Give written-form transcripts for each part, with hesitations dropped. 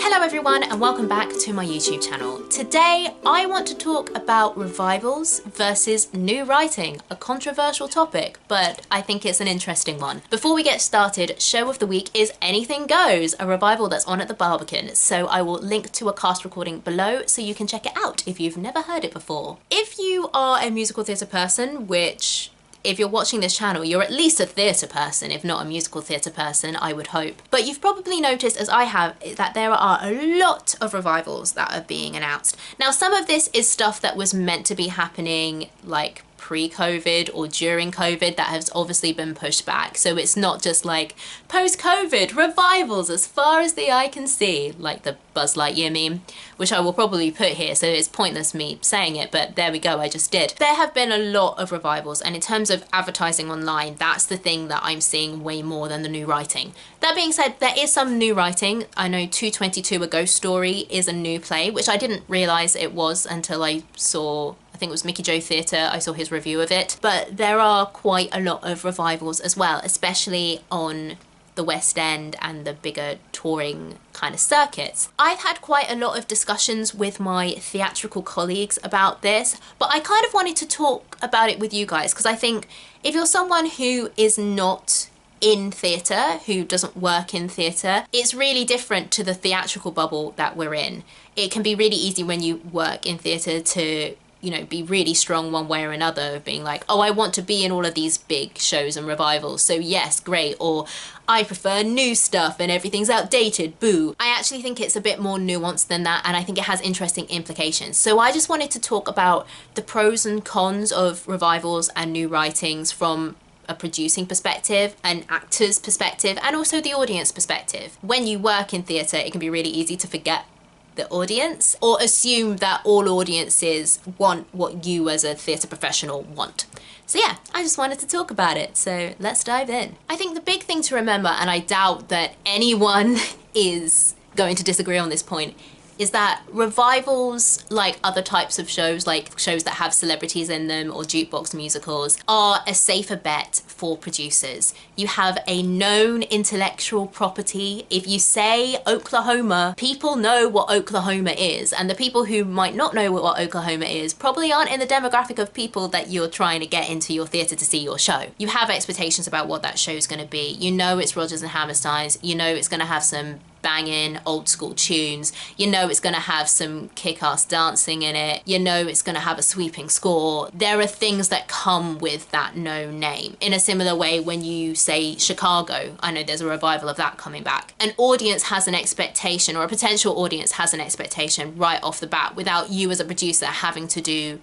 Hello everyone and welcome back to my YouTube channel. Today I want to talk about revivals versus new writing, a controversial topic, but I think it's an interesting one. Before we get started, show of the week is Anything Goes, a revival that's on at the Barbican, so I will link to a cast recording below so you can check it out if you've never heard it before. If you are a musical theatre person, which if you're watching this channel, you're at least a theatre person, if not a musical theatre person, I would hope. But you've probably noticed, as I have, that there are a lot of revivals that are being announced. Now, some of this is stuff that was meant to be happening like pre-COVID or during COVID that has obviously been pushed back. So it's not just like post-COVID revivals as far as the eye can see, like the Buzz Lightyear meme, which I will probably put here, so it's pointless me saying it, but there we go, I just did. There have been a lot of revivals, and in terms of advertising online, that's the thing that I'm seeing way more than the new writing. That being said, there is some new writing. I know 222 A Ghost Story is a new play, which I didn't realise it was until I saw, I think it was Mickey Joe Theatre, I saw his review of it. But there are quite a lot of revivals as well, especially on the West End and the bigger touring kind of circuits. I've had quite a lot of discussions with my theatrical colleagues about this, but I kind of wanted to talk about it with you guys because I think if you're someone who is not in theatre, who doesn't work in theatre, it's really different to the theatrical bubble that we're in. It can be really easy when you work in theatre to, you know, be really strong one way or another, of being like, oh, I want to be in all of these big shows and revivals, so yes, great, or I prefer new stuff and everything's outdated, boo. I actually think it's a bit more nuanced than that, and I think it has interesting implications. So I just wanted to talk about the pros and cons of revivals and new writings from a producing perspective, an actor's perspective, and also the audience perspective. When you work in theatre, it can be really easy to forget the audience or assume that all audiences want what you as a theatre professional want. So yeah, I just wanted to talk about it, so let's dive in. I think the big thing to remember, and I doubt that anyone is going to disagree on this point, is that revivals, like other types of shows, like shows that have celebrities in them or jukebox musicals, are a safer bet for producers. You have a known intellectual property. If you say Oklahoma, people know what Oklahoma is, and the people who might not know what Oklahoma is probably aren't in the demographic of people that you're trying to get into your theatre to see your show. You have expectations about what that show's going to be. You know it's Rodgers and Hammerstein. You know it's going to have some banging old school tunes. You know it's going to have some kick-ass dancing in it. You know it's going to have a sweeping score. There are things that come with that known name. In a similar way, when you say Chicago, I know there's a revival of that coming back. An audience has an expectation, or a potential audience has an expectation right off the bat without you as a producer having to do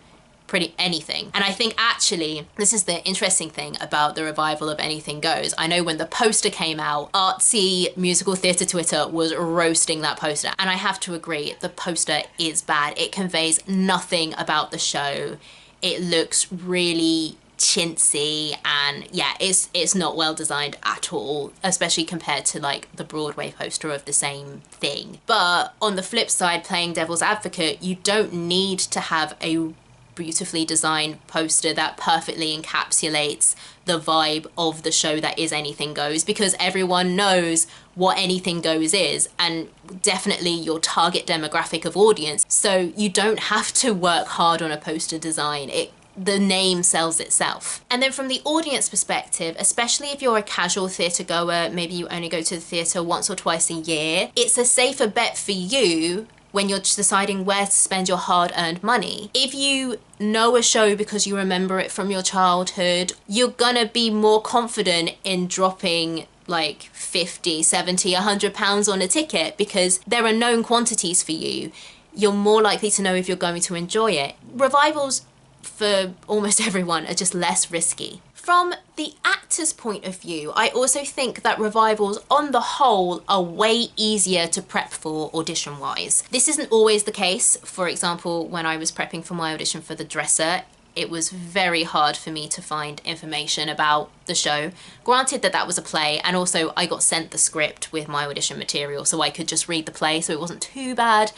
pretty anything. And I think actually this is the interesting thing about the revival of Anything Goes. I know when the poster came out, Artsy Musical Theatre Twitter was roasting that poster, and I have to agree, the poster is bad. It conveys nothing about the show. It looks really chintzy, and yeah, it's not well designed at all, especially compared to like the Broadway poster of the same thing. But on the flip side, playing devil's advocate, you don't need to have a beautifully designed poster that perfectly encapsulates the vibe of the show that is Anything Goes, because everyone knows what Anything Goes is, and definitely your target demographic of audience. So you don't have to work hard on a poster design. The name sells itself. And then from the audience perspective, especially if you're a casual theatre goer, maybe you only go to the theatre once or twice a year, it's a safer bet for you when you're deciding where to spend your hard-earned money. If you know a show because you remember it from your childhood, you're gonna be more confident in dropping like 50, 70, 100 pounds on a ticket because there are known quantities for you. You're more likely to know if you're going to enjoy it. Revivals for almost everyone are just less risky. From the actor's point of view, I also think that revivals on the whole are way easier to prep for audition-wise. This isn't always the case. For example, when I was prepping for my audition for The Dresser, it was very hard for me to find information about the show. Granted that that was a play, and also I got sent the script with my audition material so I could just read the play, so it wasn't too bad.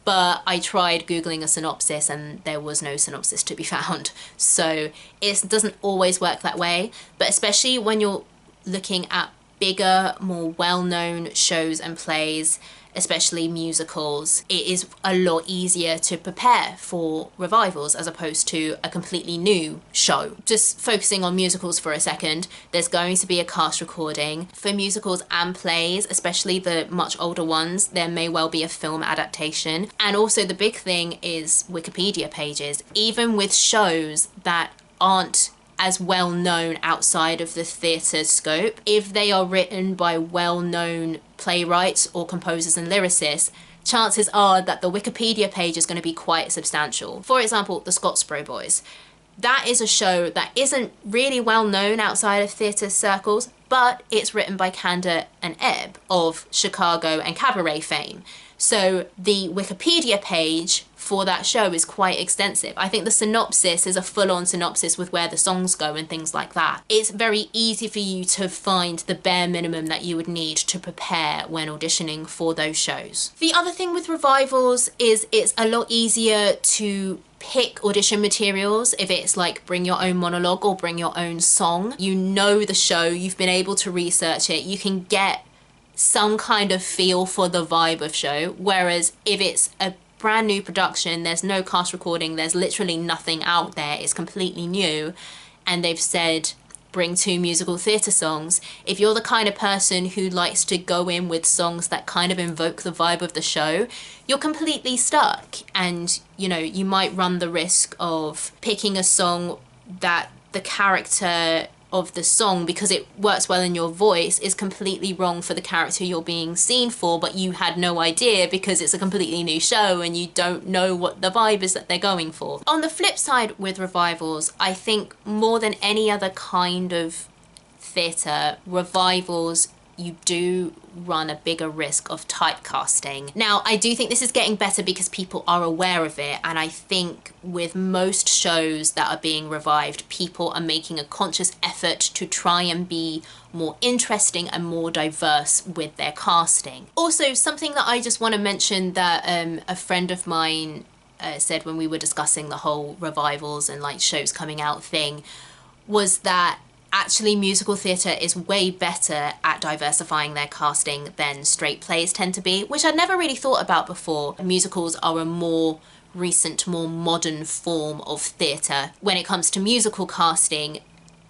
But I tried Googling a synopsis and there was no synopsis to be found. So it doesn't always work that way, but especially when you're looking at bigger, more well-known shows and plays, especially musicals, it is a lot easier to prepare for revivals as opposed to a completely new show. Just focusing on musicals for a second, there's going to be a cast recording. For musicals and plays, especially the much older ones, there may well be a film adaptation. And also the big thing is Wikipedia pages. Even with shows that aren't as well known outside of the theatre scope, if they are written by well-known playwrights or composers and lyricists, chances are that the Wikipedia page is going to be quite substantial. For example, The Scottsboro Boys. That is a show that isn't really well known outside of theatre circles, but it's written by Kander and Ebb of Chicago and Cabaret fame. So the Wikipedia page for that show is quite extensive. I think the synopsis is a full-on synopsis with where the songs go and things like that. It's very easy for you to find the bare minimum that you would need to prepare when auditioning for those shows. The other thing with revivals is it's a lot easier to pick audition materials if it's like bring your own monologue or bring your own song. You know the show, you've been able to research it, you can get some kind of feel for the vibe of show, whereas if it's a brand new production, there's no cast recording, there's literally nothing out there, it's completely new, and they've said bring 2 musical theatre songs. If you're the kind of person who likes to go in with songs that kind of invoke the vibe of the show, you're completely stuck, and you know, you might run the risk of picking a song that the character of the song, because it works well in your voice, is completely wrong for the character you're being seen for, but you had no idea because it's a completely new show and you don't know what the vibe is that they're going for. On the flip side with revivals, I think more than any other kind of theatre, revivals, you do run a bigger risk of typecasting. Now, I do think this is getting better because people are aware of it, and I think with most shows that are being revived, people are making a conscious effort to try and be more interesting and more diverse with their casting. Also, something that I just want to mention that a friend of mine said when we were discussing the whole revivals and like shows coming out thing was that actually musical theatre is way better at diversifying their casting than straight plays tend to be, which I'd never really thought about before. Musicals are a more recent, more modern form of theatre. When it comes to musical casting,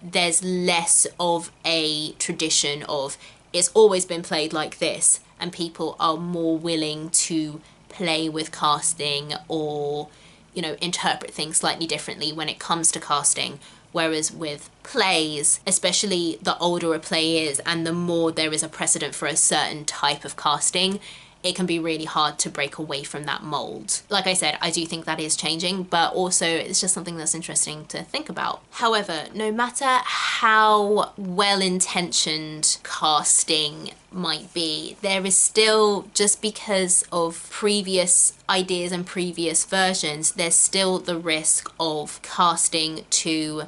there's less of a tradition of it's always been played like this, and people are more willing to play with casting or, you know, interpret things slightly differently when it comes to casting. Whereas with plays, especially the older a play is and the more there is a precedent for a certain type of casting, it can be really hard to break away from that mold. Like I said, I do think that is changing, but also it's just something that's interesting to think about. However, no matter how well-intentioned casting might be, there is still, just because of previous ideas and previous versions, there's still the risk of casting to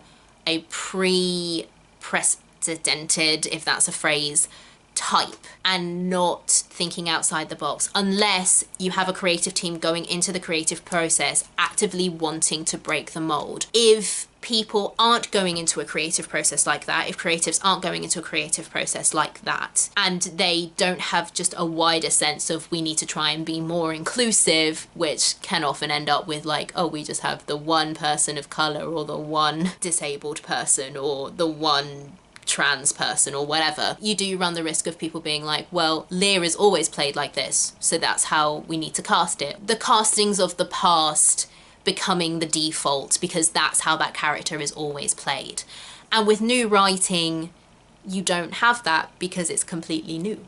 a pre-precedented, if that's a phrase, type and not thinking outside the box, unless you have a creative team going into the creative process actively wanting to break the mold. If people aren't going into a creative process like that, if creatives aren't going into a creative process like that, and they don't have just a wider sense of we need to try and be more inclusive, which can often end up with like, oh, we just have the one person of colour or the one disabled person or the one trans person or whatever, you do run the risk of people being like, well, Lear is always played like this, so that's how we need to cast it. The castings of the past becoming the default because that's how that character is always played. And with new writing, you don't have that because it's completely new.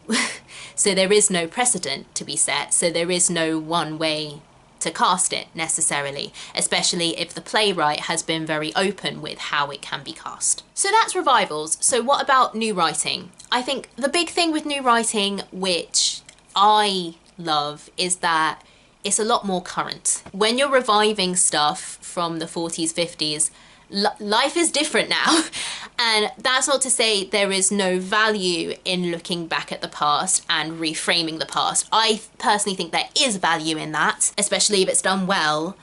So there is no precedent to be set, so there is no one way to cast it necessarily, especially if the playwright has been very open with how it can be cast. So that's revivals. So what about new writing? I think the big thing with new writing, which I love, is that it's a lot more current. When you're reviving stuff from the 40s, 50s, life is different now. And that's not to say there is no value in looking back at the past and reframing the past. I personally think there is value in that, especially if it's done well,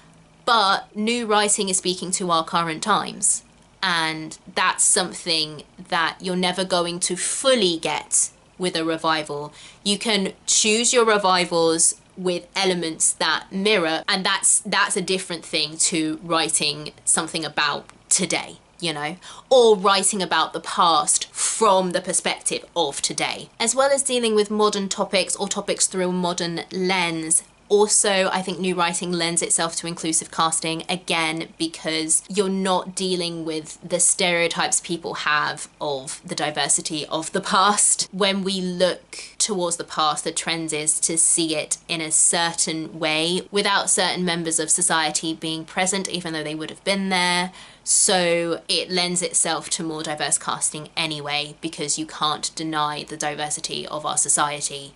but new writing is speaking to our current times. And that's something that you're never going to fully get with a revival. You can choose your revivals with elements that mirror, and that's a different thing to writing something about today, you know, or writing about the past from the perspective of today, as well as dealing with modern topics or topics through a modern lens. Also, I think new writing lends itself to inclusive casting, again, because you're not dealing with the stereotypes people have of the diversity of the past. When we look towards the past, the trend is to see it in a certain way without certain members of society being present, even though they would have been there. So it lends itself to more diverse casting anyway, because you can't deny the diversity of our society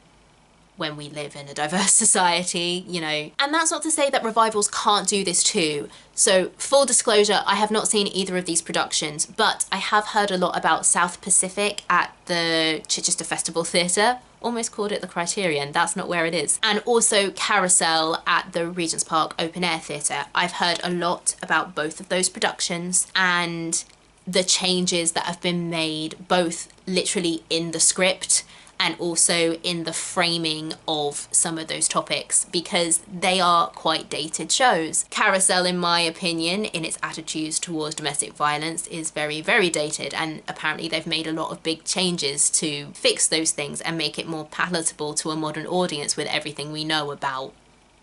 when we live in a diverse society, you know. And that's not to say that revivals can't do this too. So full disclosure, I have not seen either of these productions, but I have heard a lot about South Pacific at the Chichester Festival Theatre. Almost called it the Criterion, that's not where it is. And also Carousel at the Regent's Park Open Air Theatre. I've heard a lot about both of those productions and the changes that have been made, both literally in the script and also in the framing of some of those topics, because they are quite dated shows. Carousel, in my opinion, in its attitudes towards domestic violence is very, very dated, and apparently they've made a lot of big changes to fix those things and make it more palatable to a modern audience with everything we know about,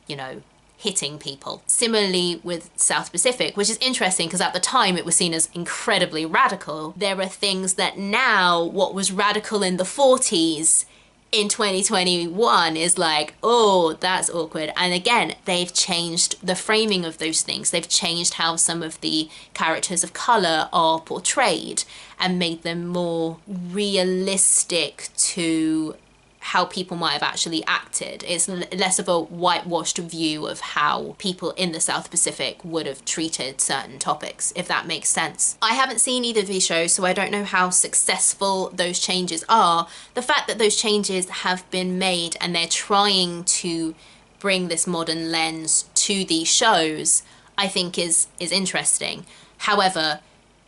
you know, hitting people. Similarly with South Pacific, which is interesting because at the time it was seen as incredibly radical. There are things that now, what was radical in the 40s, in 2021 is like, oh, that's awkward. And again, they've changed the framing of those things. They've changed how some of the characters of color are portrayed and made them more realistic to how people might have actually acted. It's less of a whitewashed view of how people in the South Pacific would have treated certain topics, if that makes sense. I haven't seen either of these shows, so I don't know how successful those changes are. The fact that those changes have been made and they're trying to bring this modern lens to these shows, I think is interesting. However,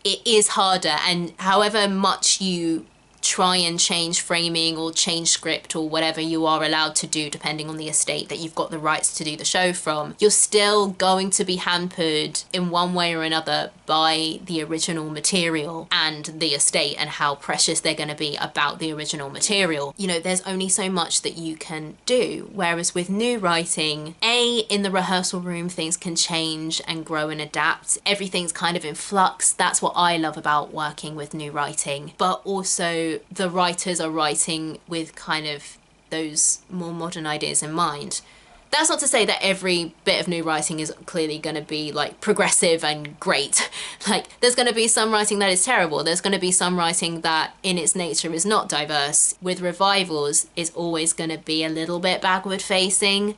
it is harder, and however much you try and change framing or change script or whatever you are allowed to do depending on the estate that you've got the rights to do the show from, you're still going to be hampered in one way or another by the original material and the estate and how precious they're going to be about the original material. You know, there's only so much that you can do, whereas with new writing, in the rehearsal room things can change and grow and adapt. Everything's kind of in flux. That's what I love about working with new writing. But also the writers are writing with kind of those more modern ideas in mind. That's not to say that every bit of new writing is clearly going to be like progressive and great. Like there's going to be some writing that is terrible. There's going to be some writing that in its nature is not diverse. With revivals, it's always going to be a little bit backward facing.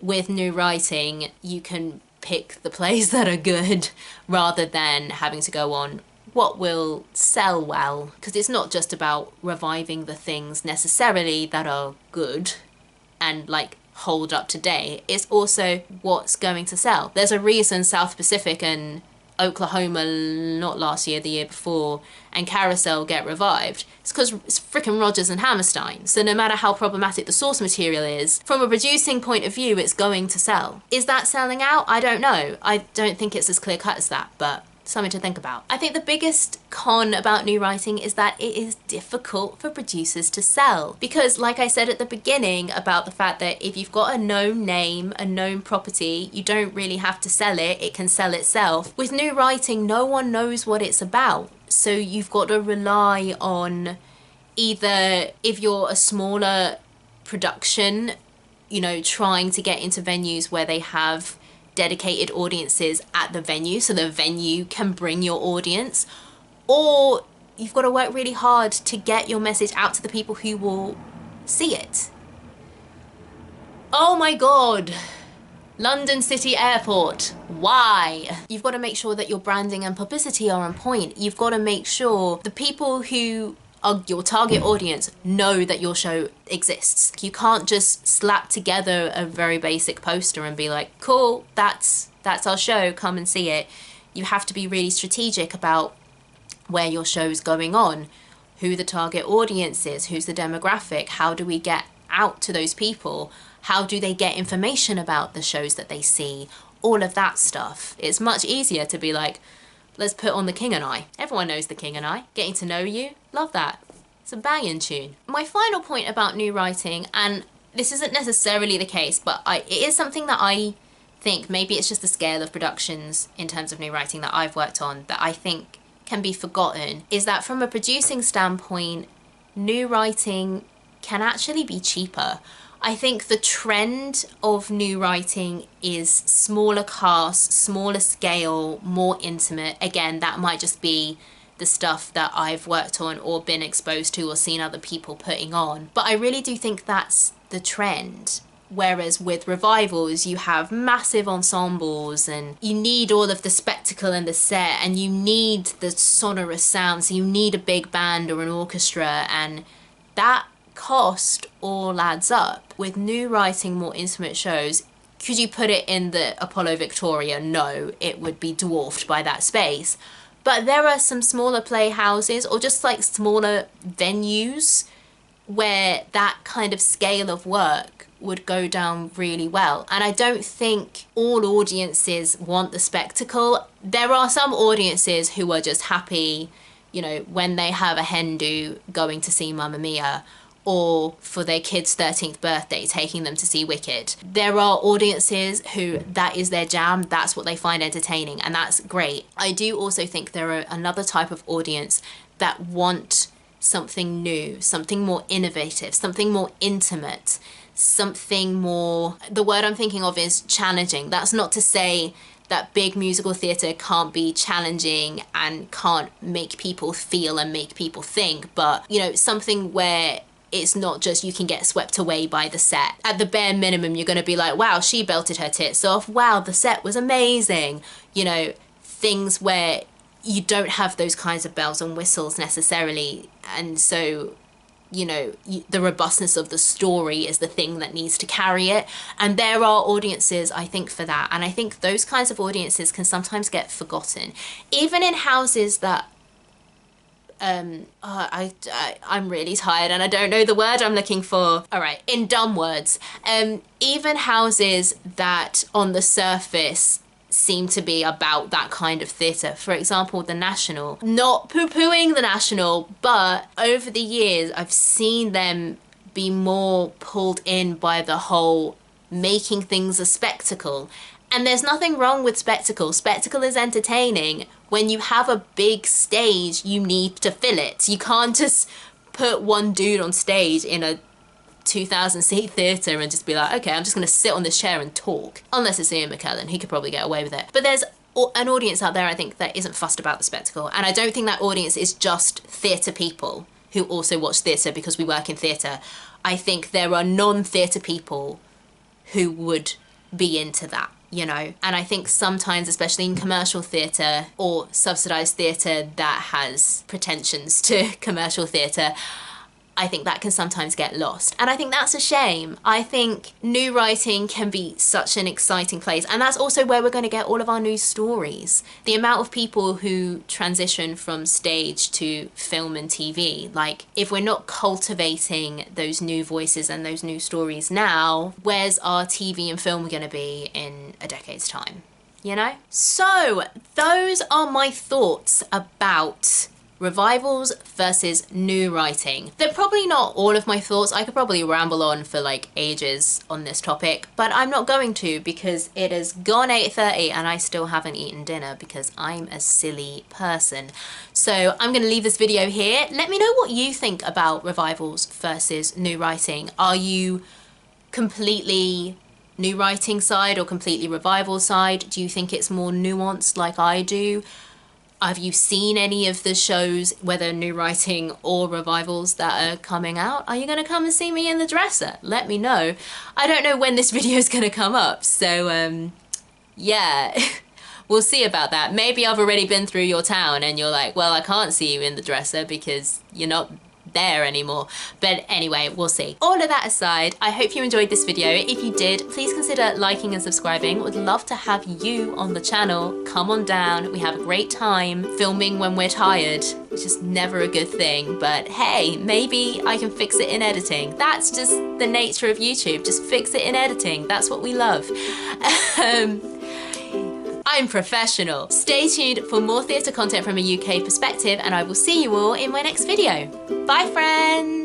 With new writing, you can pick the plays that are good rather than having to go on what will sell well, because it's not just about reviving the things necessarily that are good and like hold up today. It's also what's going to sell. There's a reason South Pacific and Oklahoma, not last year, the year before, and Carousel get revived. It's because it's frickin' Rodgers and Hammerstein. So no matter how problematic the source material is, from a producing point of view, it's going to sell. Is that selling out? I don't know. I don't think it's as clear cut as that, but something to think about. I think the biggest con about new writing is that it is difficult for producers to sell, because like I said at the beginning about the fact that if you've got a known name, a known property, you don't really have to sell it, it can sell itself. With new writing, no one knows what it's about, so you've got to rely on either, if you're a smaller production, you know, trying to get into venues where they have dedicated audiences at the venue so the venue can bring your audience, or you've got to work really hard to get your message out to the people who will see it. Oh my god, London City Airport, why? You've got to make sure that your branding and publicity are on point. You've got to make sure the people who are your target audience know that your show exists. You can't just slap together a very basic poster and be like, cool, that's our show, come and see it. You have to be really strategic about where your show's going on, who the target audience is, who's the demographic, how do we get out to those people, how do they get information about the shows that they see, all of that stuff. It's much easier to be like, let's put on The King and I. Everyone knows The King and I. Getting to know you, love that. It's a banging tune. My final point about new writing, and this isn't necessarily the case, but it is something that I think, maybe it's just the scale of productions in terms of new writing that I've worked on that I think can be forgotten, is that from a producing standpoint, new writing can actually be cheaper. I think the trend of new writing is smaller cast, smaller scale, more intimate. Again, that might just be the stuff that I've worked on or been exposed to or seen other people putting on. But I really do think that's the trend. Whereas with revivals, you have massive ensembles and you need all of the spectacle and the set and you need the sonorous sounds. You need a big band or an orchestra, and that cost all adds up. With new writing, more intimate shows, could you put it in the Apollo Victoria? No, it would be dwarfed by that space. But there are some smaller playhouses or just like smaller venues where that kind of scale of work would go down really well. And I don't think all audiences want the spectacle. There are some audiences who are just happy, you know, when they have a hen do going to see Mamma Mia, or for their kid's 13th birthday taking them to see Wicked. There are audiences who that is their jam, that's what they find entertaining, and that's great. I do also think there are another type of audience that want something new, something more innovative, something more intimate, something more, the word I'm thinking of is challenging. That's not to say that big musical theatre can't be challenging and can't make people feel and make people think, but you know, something where it's not just you can get swept away by the set. At the bare minimum, you're going to be like, wow, she belted her tits off. Wow, the set was amazing. You know, things where you don't have those kinds of bells and whistles necessarily. And so, you know, the robustness of the story is the thing that needs to carry it. And there are audiences, I think, for that. And I think those kinds of audiences can sometimes get forgotten. Even in houses that I'm really tired and I don't know the word I'm looking for. All right, in dumb words. Even houses that on the surface seem to be about that kind of theatre. For example, the National. Not poo-pooing the National, but over the years I've seen them be more pulled in by the whole making things a spectacle. And there's nothing wrong with spectacle. Spectacle is entertaining. When you have a big stage, you need to fill it. You can't just put one dude on stage in a 2,000 seat theatre and just be like, okay, I'm just going to sit on this chair and talk. Unless it's Ian McKellen, he could probably get away with it. But there's an audience out there, I think, that isn't fussed about the spectacle. And I don't think that audience is just theatre people who also watch theatre because we work in theatre. I think there are non-theatre people who would be into that. You know, and I think sometimes, especially in commercial theatre or subsidised theatre that has pretensions to commercial theatre, I think that can sometimes get lost. And I think that's a shame. I think new writing can be such an exciting place. And that's also where we're going to get all of our new stories. The amount of people who transition from stage to film and TV, like if we're not cultivating those new voices and those new stories now, where's our TV and film going to be in a decade's time? You know? So those are my thoughts about revivals versus new writing. They're probably not all of my thoughts. I could probably ramble on for like ages on this topic, but I'm not going to because it has gone 8:30 and I still haven't eaten dinner because I'm a silly person. So I'm going to leave this video here. Let me know what you think about revivals versus new writing. Are you completely new writing side or completely revival side? Do you think it's more nuanced like I do? Have you seen any of the shows, whether new writing or revivals, that are coming out? Are you going to come and see me in the dresser? Let me know. I don't know when this video is going to come up, so yeah, we'll see about that. Maybe I've already been through your town and you're like, well, I can't see you in the dresser because you're not there anymore. But anyway, we'll see. All of that aside, I hope you enjoyed this video. If you did, please consider liking and subscribing. Would love to have you on the channel. Come on down. We have a great time filming when we're tired, which is never a good thing, but hey, maybe I can fix it in editing. That's just the nature of YouTube. Just fix it in editing. That's what we love. I'm professional. Stay tuned for more theatre content from a UK perspective, and I will see you all in my next video. Bye, friends!